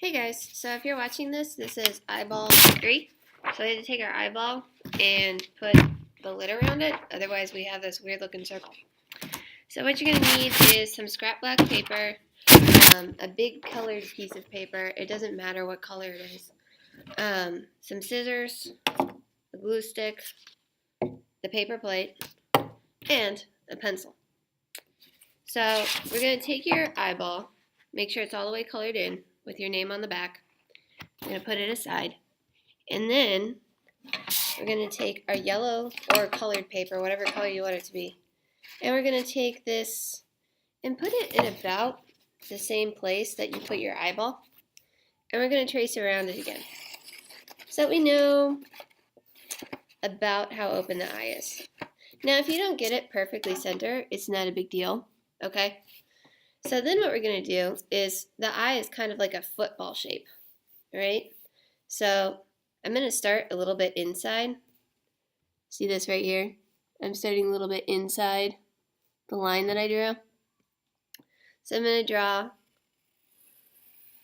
Hey guys, so if you're watching this, this is eyeball 3. So we had to take our eyeball and put the lid around it, otherwise we have this weird looking circle. So what you're going to need is some scrap black paper, a big colored piece of paper, it doesn't matter what color it is, some scissors, a glue stick, the paper plate, and a pencil. So we're going to take your eyeball, make sure it's all the way colored in, with your name on the back. I'm going to put it aside. And then we're going to take our yellow or colored paper, whatever color you want it to be. And we're going to take this and put it in about the same place that you put your eyeball. And we're going to trace around it again, so that we know about how open the eye is. Now, if you don't get it perfectly center, it's not a big deal, okay? So then what we're going to do is, the eye is kind of like a football shape, right? So I'm going to start a little bit inside. See this right here? I'm starting a little bit inside the line that I drew. So I'm going to draw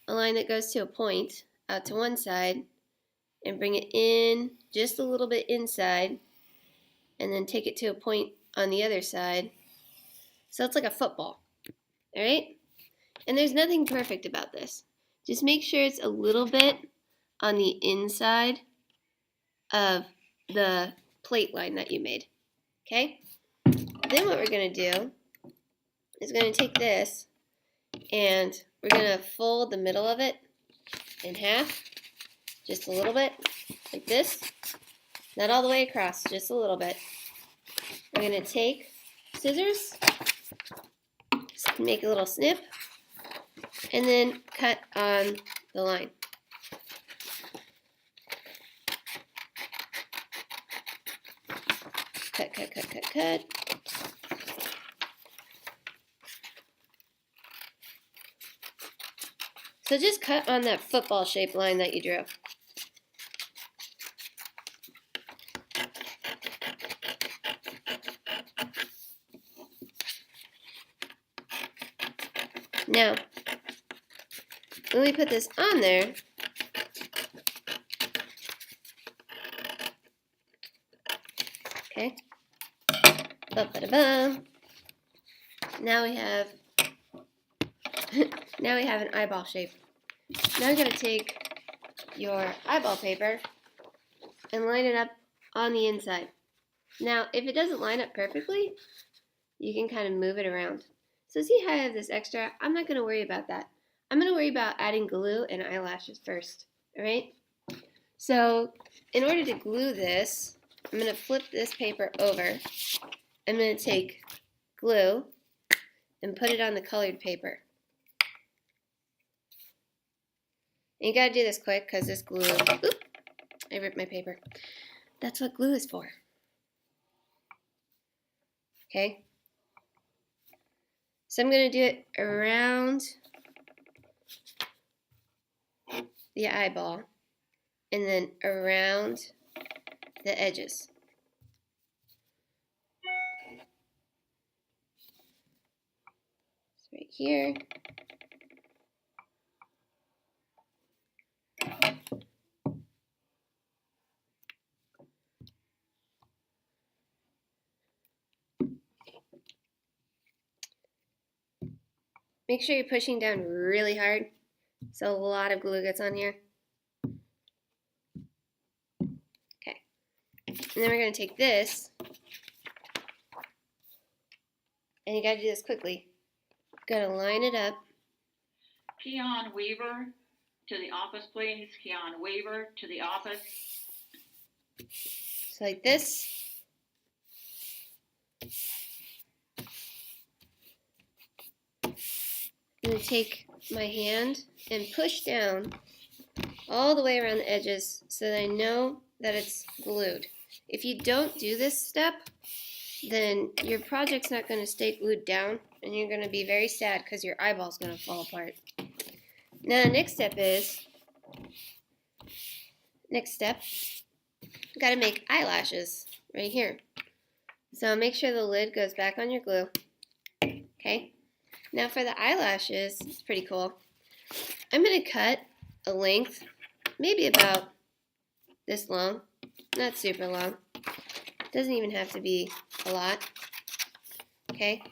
a line that goes to a point out to one side and bring it in just a little bit inside and then take it to a point on the other side. So it's like a football. All right? And there's nothing perfect about this. Just make sure it's a little bit on the inside of the plate line that you made. Okay? Then what we're going to do is going to take this and we're going to fold the middle of it in half, just a little bit, like this. Not all the way across, just a little bit. We're going to take scissors, make a little snip, and then cut on the line. Cut, cut, cut, cut, cut. So just cut on that football shaped line that you drew. Now, when we put this on there, okay, ba-ba-da-ba. Now we have an eyeball shape. Now you're going to take your eyeball paper and line it up on the inside. Now, if it doesn't line up perfectly, you can kind of move it around. So see how I have this extra? I'm not going to worry about that. I'm going to worry about adding glue and eyelashes first. Alright? So, in order to glue this, I'm going to flip this paper over. I'm going to take glue and put it on the colored paper. And you got to do this quick because this glue, oop, I ripped my paper. That's what glue is for. Okay? So I'm going to do it around the eyeball and then around the edges. So right here. Make sure you're pushing down really hard so a lot of glue gets on here. Okay. And then we're going to take this, and you got to do this quickly. Got to line it up. Keon Weaver to the office, please. Keon Weaver to the office. So like this. I'm going to take my hand and push down all the way around the edges so that I know that it's glued. If you don't do this step, then your project's not going to stay glued down and you're going to be very sad because your eyeball's going to fall apart. Now the next step is, got to make eyelashes right here. So make sure the lid goes back on your glue. Okay? Now for the eyelashes, it's pretty cool. I'm going to cut a length, maybe about this long, not super long. Doesn't even have to be a lot. Okay,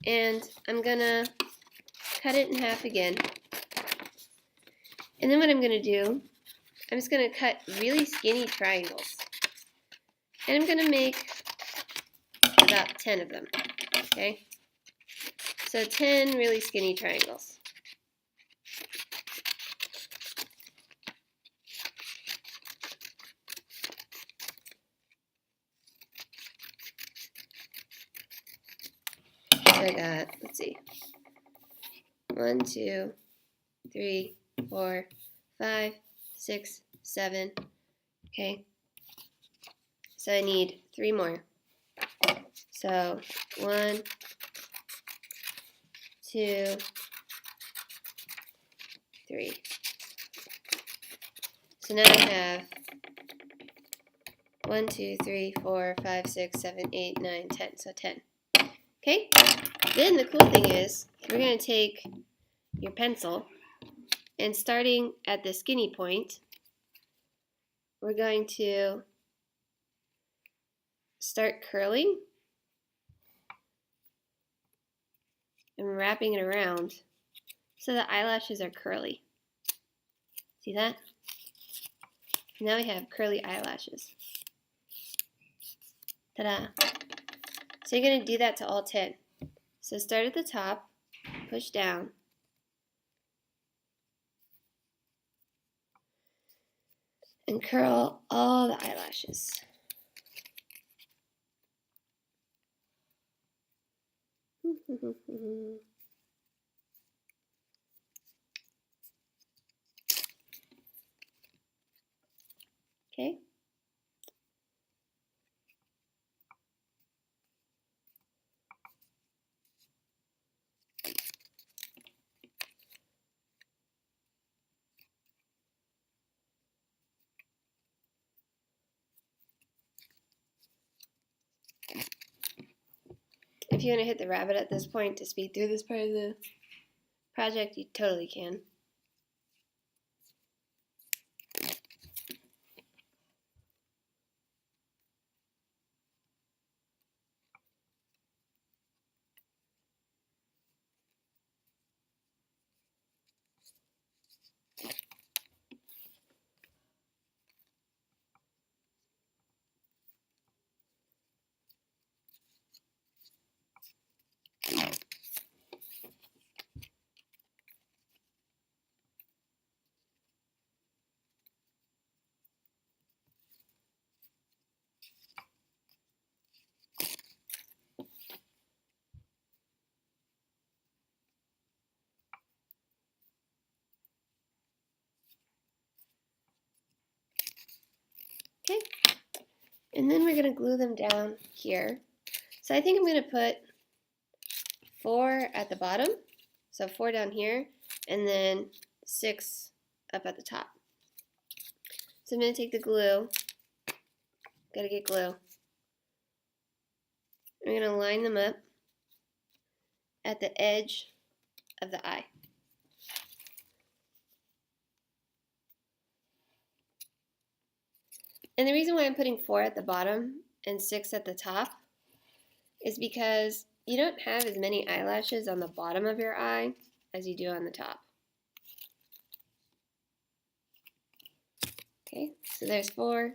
and I'm gonna cut it in half again. And then what I'm gonna do, I'm just gonna cut really skinny triangles. And I'm gonna make about 10 of them, okay? So 10 really skinny triangles. So I got, let's see, 1, 2, 3, 4, 5, 6, 7, okay? So I need 3 more. So 1, 2, 3. So now I have 1, 2, 3, 4, 5, 6, 7, 8, 9, 10. So 10. Okay? Then the cool thing is, we're going to take your pencil, and starting at the skinny point, we're going to start curling and wrapping it around so the eyelashes are curly. See that? Now we have curly eyelashes. Ta-da! So you're going to do that to all 10. So start at the top, push down, and curl all the eyelashes. Okay? If you want to hit the rabbit at this point to speed through this part of the project, you totally can. Okay? And then we're going to glue them down here. So I think I'm going to put 4 at the bottom, so 4 down here, and then 6 up at the top. So I'm going to take the glue, gotta get glue. I'm going to line them up at the edge of the eye. And the reason why I'm putting 4 at the bottom and 6 at the top is because you don't have as many eyelashes on the bottom of your eye as you do on the top. Okay, so there's 4.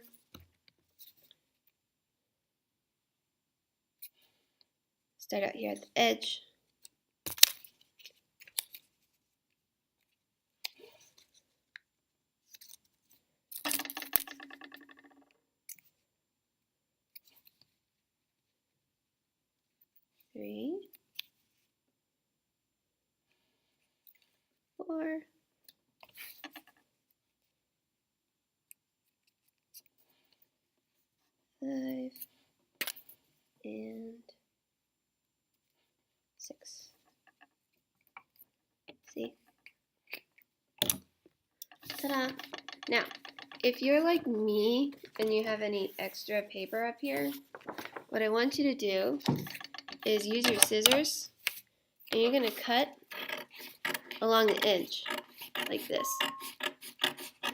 Start out here at the edge. Three, 4, 5, and 6. See? Ta-da! Now, if you're like me and you have any extra paper up here, what I want you to do is use your scissors and you're going to cut along the edge. like this.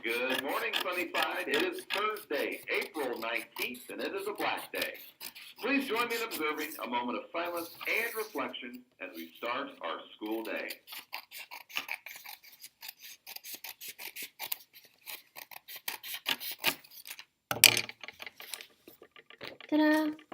Good morning, Sunnyside. It is Thursday, April 19th, and it is a black day. Please join me in observing a moment of silence and reflection as we start our school day. Ta-da!